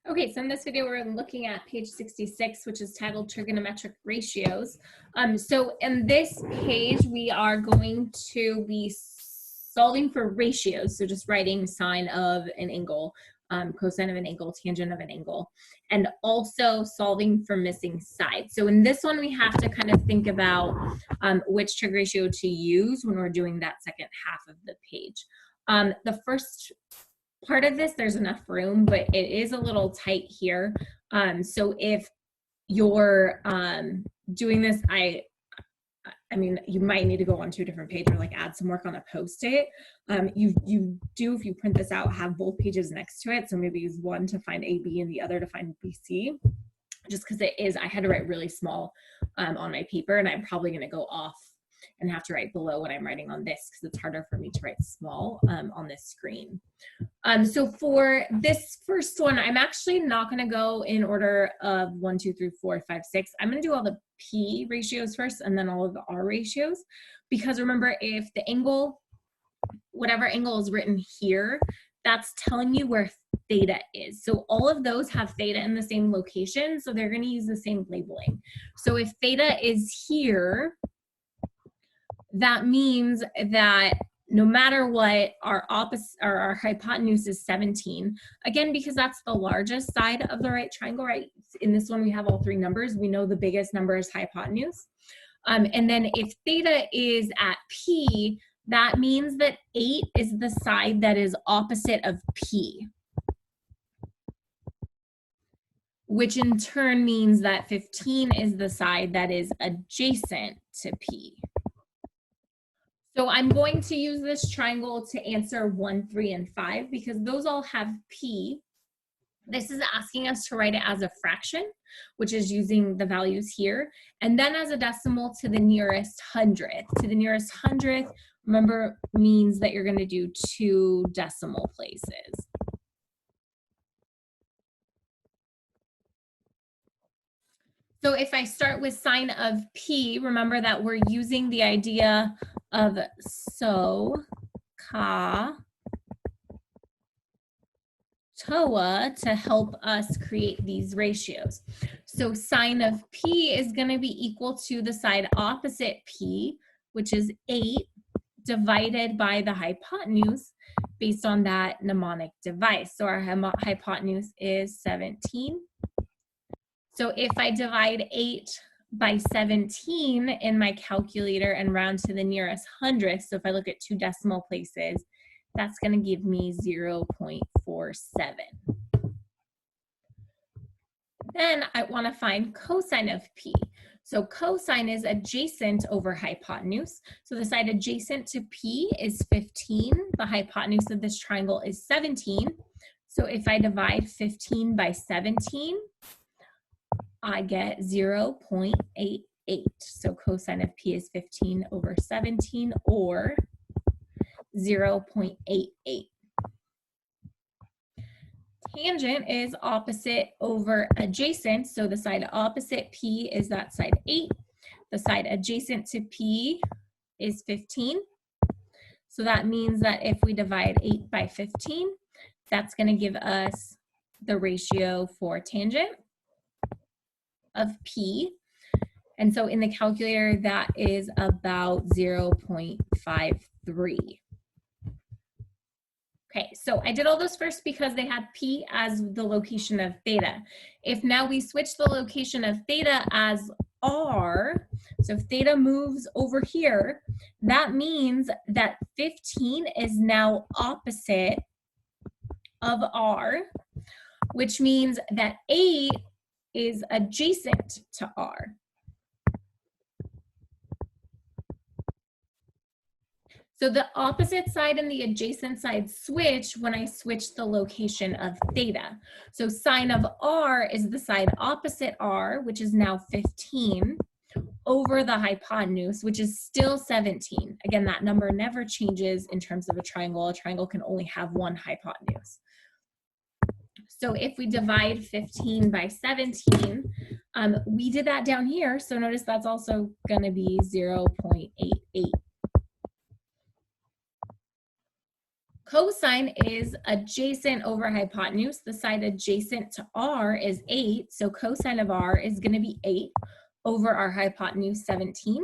Okay, so in this video, we're looking at page 66, which is titled Trigonometric Ratios. So in this page, we are going to be solving for ratios. So just writing sine of an angle, cosine of an angle, tangent of an angle, and also solving for missing sides. So in this one, we have to kind of think about which trig ratio to use when we're doing that second half of the page. The first part of this, there's enough room, but it is a little tight here. So if you're doing this, I mean, you might need to go on to a different page or like add some work on a post-it. You do, if you print this out, have both pages next to it. So maybe use one to find AB and the other to find BC. Just because it is, I had to write really small on my paper, and I'm probably going to go off and have to write below when I'm writing on this because it's harder for me to write small on this screen. So for this first one, I'm actually not going to go in order of 1, 2, 3, 4, 5, 6. I'm going to do all the P ratios first and then all of the R ratios, because remember, if the angle, whatever angle is written here, that's telling you where theta is. So all of those have theta in the same location, so they're going to use the same labeling. So if theta is here, that means that no matter what, our opposite or our hypotenuse is 17. Again, because that's the largest side of the right triangle, right? In this one, we have all three numbers. We know the biggest number is hypotenuse. And then if theta is at P, that means that 8 is the side that is opposite of P, which in turn means that 15 is the side that is adjacent to P. So I'm going to use this triangle to answer 1, 3, and 5 because those all have P. This is asking us to write it as a fraction, which is using the values here, and then as a decimal to the nearest hundredth. To the nearest hundredth, remember, means that you're going to do 2 decimal places. So if I start with sine of P, remember that we're using the idea of Sohcahtoa to help us create these ratios. So sine of P is going to be equal to the side opposite P, which is 8, divided by the hypotenuse based on that mnemonic device. So our hypotenuse is 17. So if I divide 8 by 17 in my calculator and round to the nearest hundredth, so if I look at 2 decimal places, that's going to give me 0.47. Then I want to find cosine of P. So cosine is adjacent over hypotenuse. So the side adjacent to P is 15. The hypotenuse of this triangle is 17. So if I divide 15 by 17, I get 0.88. So cosine of P is 15 over 17, or 0.88. Tangent is opposite over adjacent. So the side opposite P is that side 8. The side adjacent to P is 15. So that means that if we divide 8 by 15, that's going to give us the ratio for tangent of P. And so in the calculator, that is about 0.53. Okay, so I did all those first because they had P as the location of theta. If now we switch the location of theta as R, so if theta moves over here, that means that 15 is now opposite of R, which means that 8 is adjacent to R. So the opposite side and the adjacent side switch when I switch the location of theta. So sine of R is the side opposite R, which is now 15, over the hypotenuse, which is still 17. Again, that number never changes in terms of a triangle. A triangle can only have one hypotenuse. So if we divide 15 by 17, we did that down here. So notice that's also going to be 0.88. Cosine is adjacent over hypotenuse. The side adjacent to R is 8, so cosine of R is going to be 8 over our hypotenuse 17,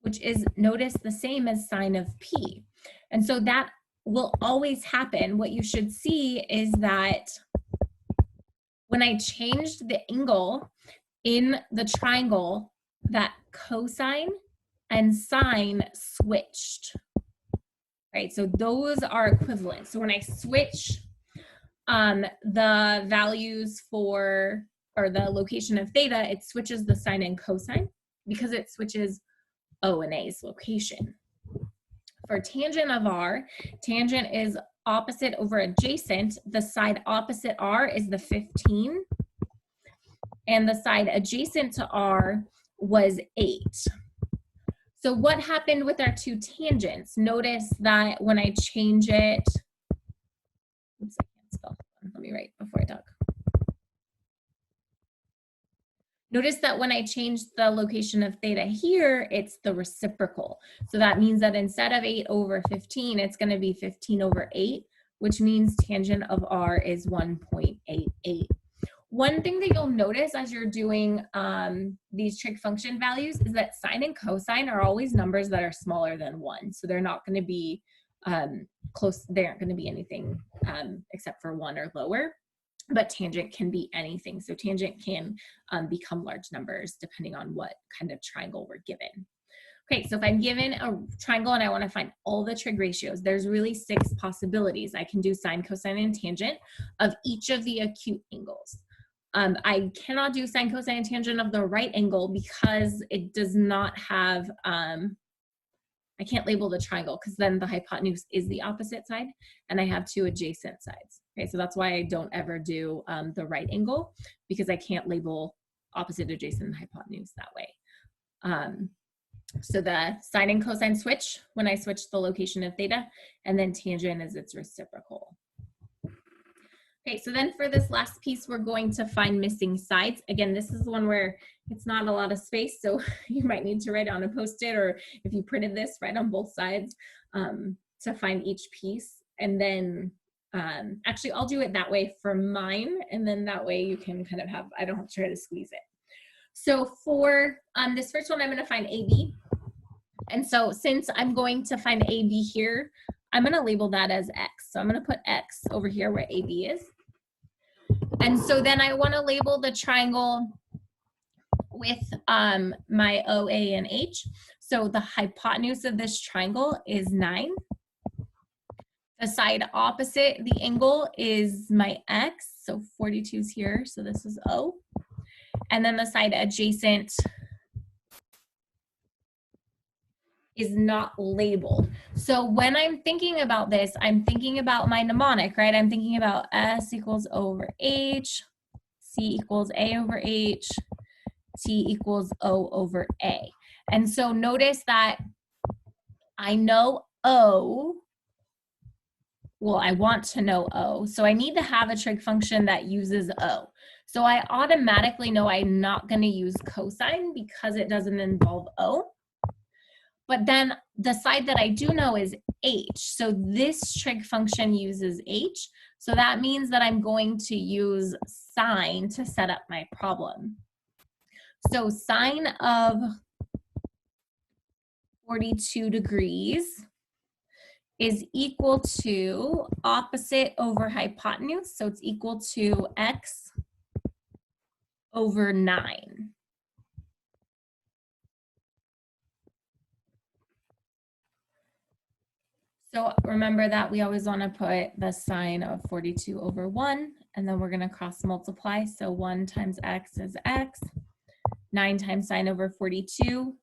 which is, notice, the same as sine of P. And so that will always happen. What you should see is that when I changed the angle in the triangle, that cosine and sine switched. Right, so those are equivalent. So when I switch the values for, or the location of theta, it switches the sine and cosine because it switches O and A's location. For tangent of R, tangent is opposite over adjacent. The side opposite R is the 15, and the side adjacent to R was 8. So what happened with our two tangents? Notice that when I change it, oops, I can't spell. Let me write before I talk. Notice that when I change the location of theta here, it's the reciprocal. So that means that instead of 8 over 15, it's going to be 15 over 8, which means tangent of R is 1.88. One thing that you'll notice as you're doing these trig function values is that sine and cosine are always numbers that are smaller than 1. So they're not going to be close. They aren't going to be anything except for 1 or lower. But tangent can be anything. So tangent can become large numbers depending on what kind of triangle we're given. Okay, so if I'm given a triangle and I want to find all the trig ratios, there's really 6 possibilities. I can do sine, cosine, and tangent of each of the acute angles. I cannot do sine, cosine, and tangent of the right angle because it does not have, I can't label the triangle because then the hypotenuse is the opposite side and I have 2 adjacent sides. Okay, so that's why I don't ever do the right angle, because I can't label opposite, adjacent, and hypotenuse that way. So the sine and cosine switch when I switch the location of theta, and then tangent is its reciprocal. Okay, so then for this last piece, we're going to find missing sides. Again, this is the one where it's not a lot of space, so you might need to write on a Post-it, or if you printed this, write on both sides to find each piece. And then actually, I'll do it that way for mine, and then that way you can kind of have, I don't have to try to squeeze it. So for this first one, I'm going to find AB. And so since I'm going to find AB here, I'm going to label that as X. So I'm going to put X over here where AB is. And so then I want to label the triangle with my OA and H. So the hypotenuse of this triangle is 9. The side opposite the angle is my X. So 42 is here. So this is O. And then the side adjacent is not labeled. So when I'm thinking about this, I'm thinking about my mnemonic, right? I'm thinking about S equals O over H, C equals A over H, T equals O over A. And so notice that I know O, well, I want to know O, so I need to have a trig function that uses O. So I automatically know I'm not going to use cosine because it doesn't involve O. But then the side that I do know is H. So this trig function uses H. So that means that I'm going to use sine to set up my problem. So sine of 42 degrees is equal to opposite over hypotenuse. So it's equal to X over 9. So remember that we always want to put the sine of 42 over 1, and then we're going to cross multiply. So 1 times X is X, 9 times sine over 42.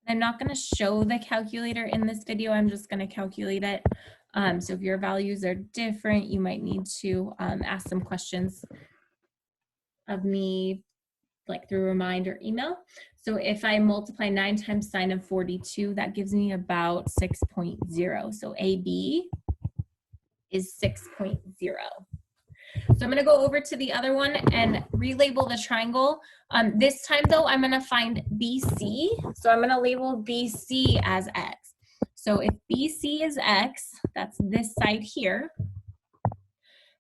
I'm not going to show the calculator in this video. I'm just going to calculate it. So if your values are different, you might need to ask some questions of me, like through Remind or email. So if I multiply 9 times sine of 42, that gives me about 6.0. So AB is 6.0. So I'm going to go over to the other one and relabel the triangle. This time though, I'm going to find BC. So I'm going to label BC as X. So if BC is X, that's this side here.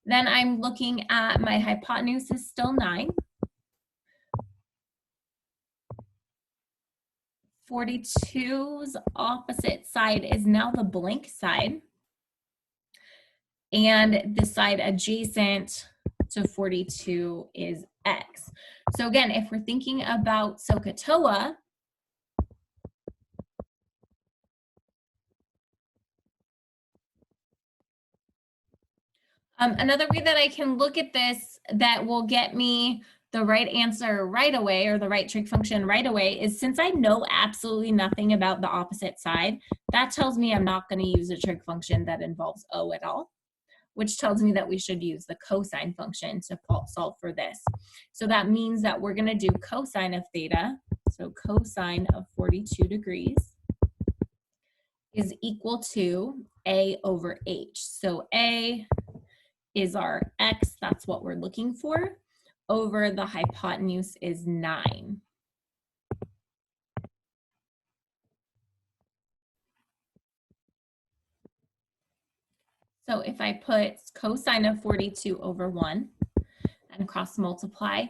Then I'm looking at my hypotenuse is still 9. 42's opposite side is now the blank side. And the side adjacent to 42 is X. So again, if we're thinking about Sohcahtoa, another way that I can look at this that will get me the right answer right away, or the right trig function right away, is since I know absolutely nothing about the opposite side, that tells me I'm not going to use a trig function that involves O at all, which tells me that we should use the cosine function to solve for this. So that means that we're going to do cosine of theta, so cosine of 42 degrees, is equal to A over H. So A is our X, that's what we're looking for, over the hypotenuse is 9. So if I put cosine of 42 over 1 and cross multiply,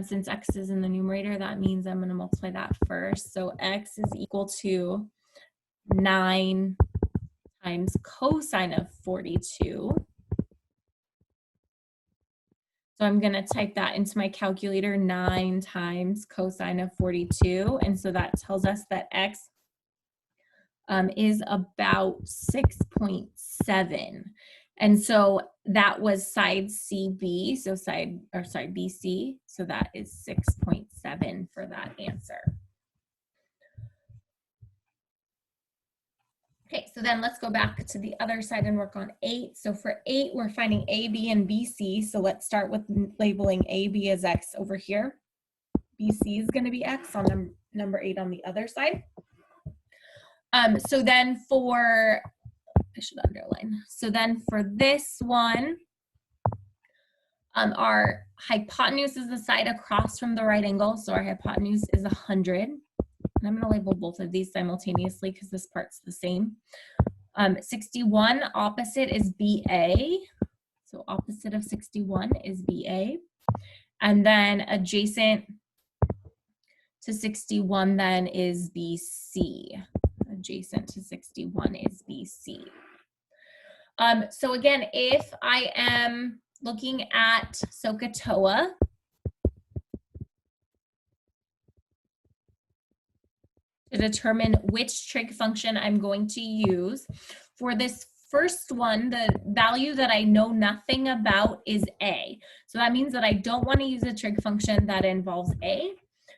since X is in the numerator, that means I'm going to multiply that first. So X is equal to 9 times cosine of 42. So I'm going to type that into my calculator, 9 times cosine of 42. And so that tells us that X is about 6.7. And so that was side CB, so BC. So that is 6.7 for that answer. Okay, so then let's go back to the other side and work on 8. So for 8, we're finding AB and BC. So let's start with labeling AB as X over here. BC is going to be X on number 8 on the other side. So then for, I should underline. So then for this one, our hypotenuse is the side across from the right angle. So our hypotenuse is 100. And I'm going to label both of these simultaneously because this part's the same. 61 opposite is BA. So opposite of 61 is BA. And then adjacent to 61 then is BC. Adjacent to 61 is BC. So again, if I am looking at Sohcahtoa, to determine which trig function I'm going to use. For this first one, the value that I know nothing about is A. So that means that I don't want to use a trig function that involves A.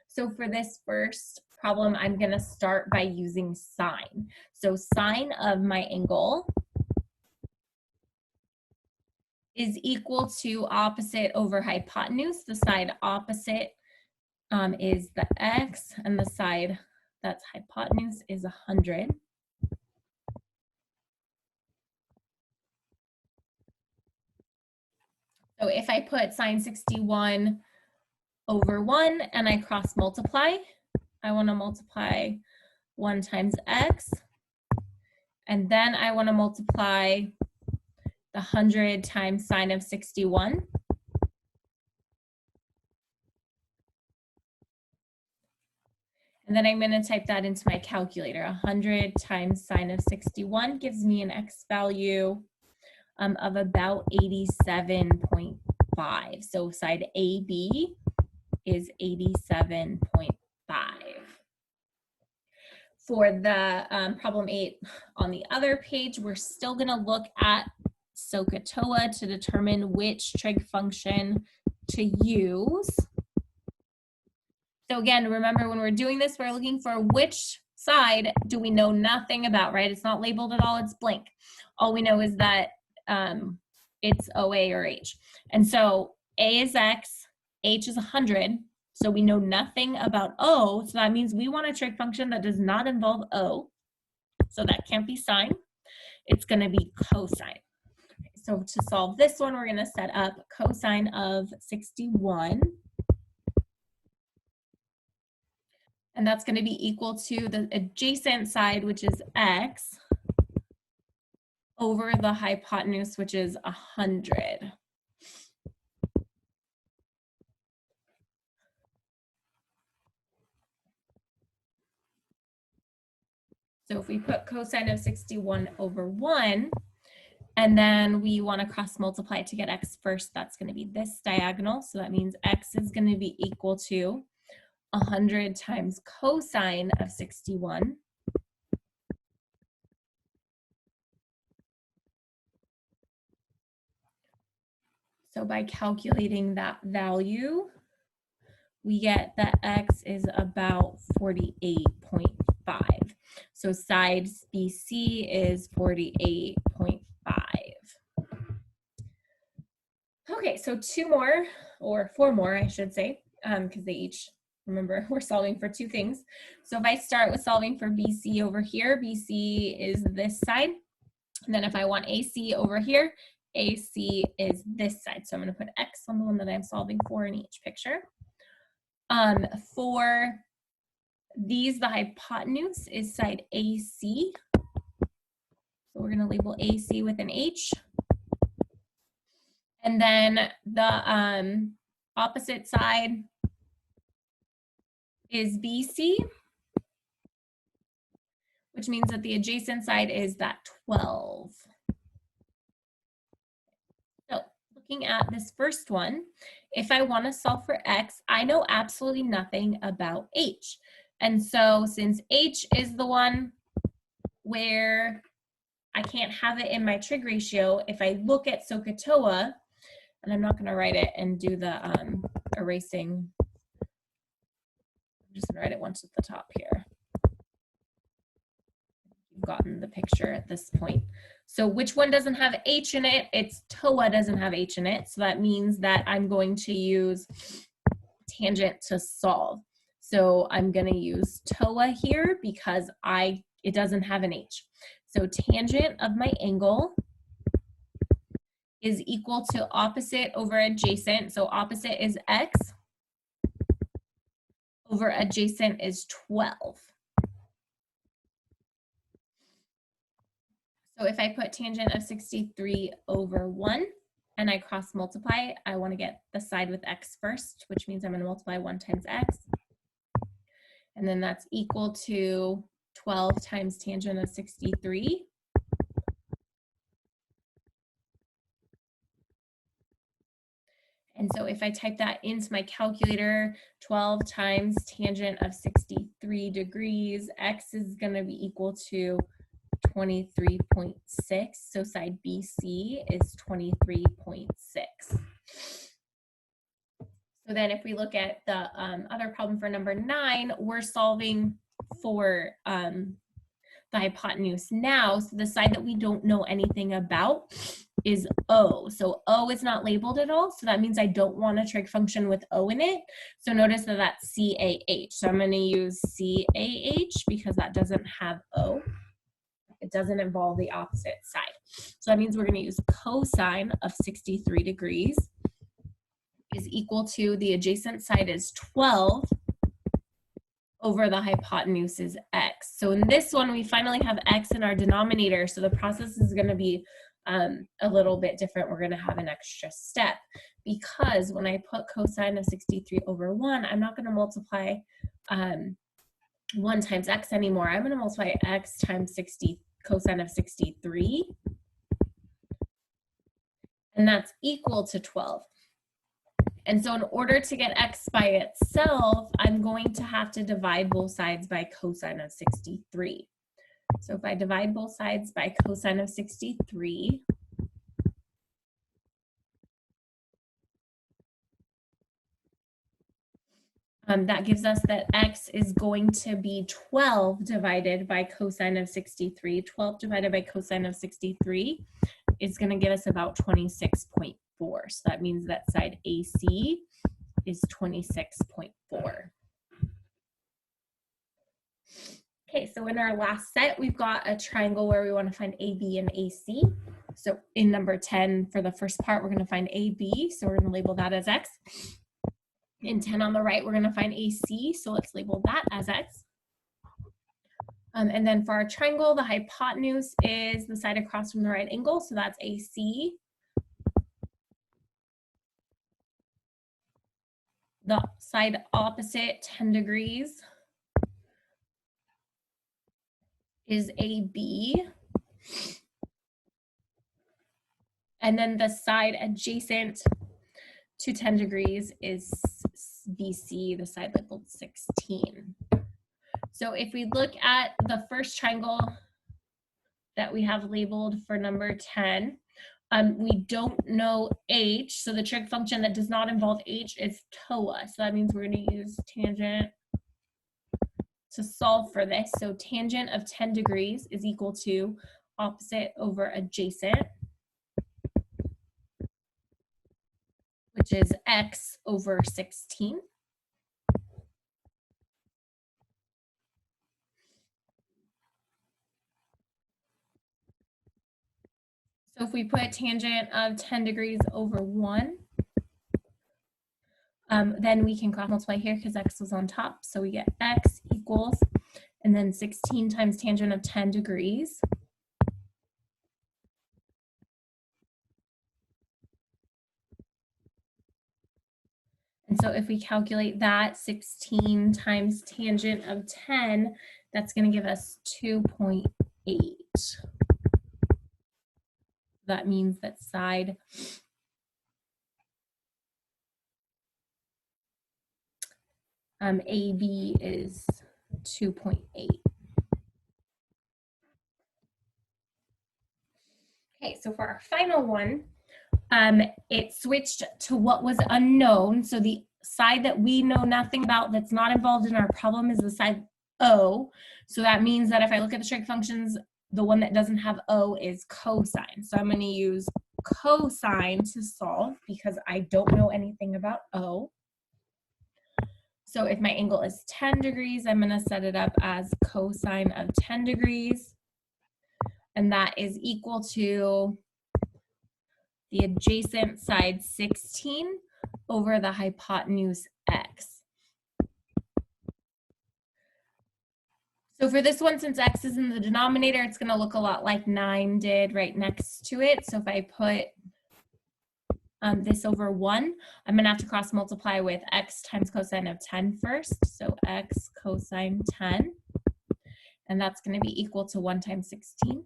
So for this first problem, I'm going to start by using sine. So sine of my angle is equal to opposite over hypotenuse. The side opposite is the X, and the side that's hypotenuse is 100. So if I put sine 61 over 1 and I cross multiply, I want to multiply 1 times X, and then I want to multiply the 100 times sine of 61. And then I'm going to type that into my calculator. 100 times sine of 61 gives me an X value of about 87.5. So side AB is 87.5. For the problem 8 on the other page, we're still going to look at Sohcahtoa to determine which trig function to use. So again, remember when we're doing this, we're looking for which side do we know nothing about, right? It's not labeled at all, it's blank. All we know is that it's OA or H. And so A is X, H is 100. So we know nothing about O. So that means we want a trig function that does not involve O. So that can't be sine. It's going to be cosine. So to solve this one, we're going to set up cosine of 61. And that's going to be equal to the adjacent side, which is x, over the hypotenuse, which is 100. So if we put cosine of 61 over 1, and then we want to cross multiply to get x first, that's going to be this diagonal. So that means x is going to be equal to 100 times cosine of 61. So by calculating that value, we get that x is about 48.5. So side BC is 48.5. Okay, so two more, or four more, I should say, because they each, remember, we're solving for two things. So if I start with solving for BC over here, BC is this side. And then if I want AC over here, AC is this side. So I'm going to put X on the one that I'm solving for in each picture. For these, the hypotenuse is side AC. So we're going to label AC with an H. And then the opposite side is BC, which means that the adjacent side is that 12. So looking at this first one, if I want to solve for X, I know absolutely nothing about H. And so since H is the one where I can't have it in my trig ratio, if I look at Sohcahtoa, and I'm not going to write it and do the erasing, I'm just going to write it once at the top here. You've gotten the picture at this point. So which one doesn't have H in it? It's TOA doesn't have H in it. So that means that I'm going to use tangent to solve. So I'm going to use TOA here because it doesn't have an H. So tangent of my angle is equal to opposite over adjacent. So opposite is X over adjacent is 12. So if I put tangent of 63 over 1 and I cross multiply, I want to get the side with X first, which means I'm going to multiply 1 times X. And then that's equal to 12 times tangent of 63. And so if I type that into my calculator, 12 times tangent of 63 degrees, X is going to be equal to 23.6. So side BC is 23.6. So then if we look at the other problem for number 9, we're solving for the hypotenuse now. So the side that we don't know anything about is O. So O is not labeled at all. So that means I don't want a trig function with O in it. So notice that that's CAH. So I'm going to use CAH because that doesn't have O. It doesn't involve the opposite side. So that means we're going to use cosine of 63 degrees is equal to the adjacent side is 12 over the hypotenuse is X. So in this one, we finally have X in our denominator. So the process is going to be a little bit different. We're going to have an extra step because when I put cosine of 63 over 1, I'm not going to multiply 1 times X anymore. I'm going to multiply X times cosine of 63. And that's equal to 12. And so in order to get X by itself, I'm going to have to divide both sides by cosine of 63. So if I divide both sides by cosine of 63, that gives us that X is going to be 12 divided by cosine of 63. 12 divided by cosine of 63 is going to give us about 26.4. So that means that side AC is 26.4. Okay, so in our last set, we've got a triangle where we want to find AB and AC. So in number 10, for the first part, we're going to find AB. So we're going to label that as X. In 10 on the right, we're going to find AC. So let's label that as X. And then for our triangle, the hypotenuse is the side across from the right angle. So that's AC. The side opposite 10 degrees is AB. And then the side adjacent to 10 degrees is BC, the side labeled 16. So if we look at the first triangle that we have labeled for number 10, we don't know H, so the trig function that does not involve H is TOA. So that means we're going to use tangent to solve for this. So tangent of 10 degrees is equal to opposite over adjacent, which is X over 16. So if we put tangent of 10 degrees over 1, then we can cross multiply here because X was on top. So we get X equals, and then 16 times tangent of 10 degrees. And so if we calculate that, 16 times tangent of 10, that's going to give us 2.8. That means that side AB is 2.8. Okay, so for our final one, it switched to what was unknown. So the side that we know nothing about that's not involved in our problem is the side O. So that means that if I look at the trig functions, the one that doesn't have O is cosine. So I'm going to use cosine to solve because I don't know anything about O. So if my angle is 10 degrees, I'm going to set it up as cosine of 10 degrees. And that is equal to the adjacent side 16 over the hypotenuse X. So for this one, since X is in the denominator, it's going to look a lot like 9 did right next to it. So if I put this over 1, I'm going to have to cross multiply with X times cosine of 10 first. So X cosine 10. And that's going to be equal to 1 times 16.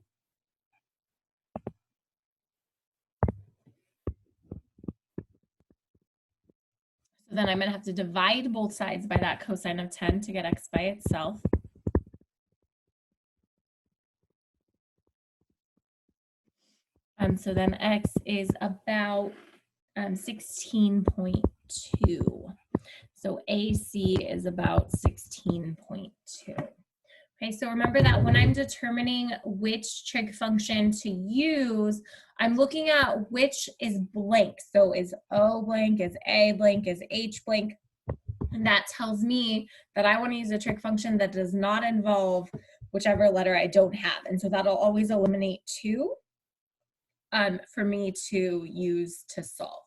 So then I'm going to have to divide both sides by that cosine of 10 to get X by itself. So then X is about 16.2. So AC is about 16.2. Okay, so remember that when I'm determining which trig function to use, I'm looking at which is blank. So is O blank, is A blank, is H blank? And that tells me that I want to use a trig function that does not involve whichever letter I don't have. And so that'll always eliminate 2 for me to use to solve.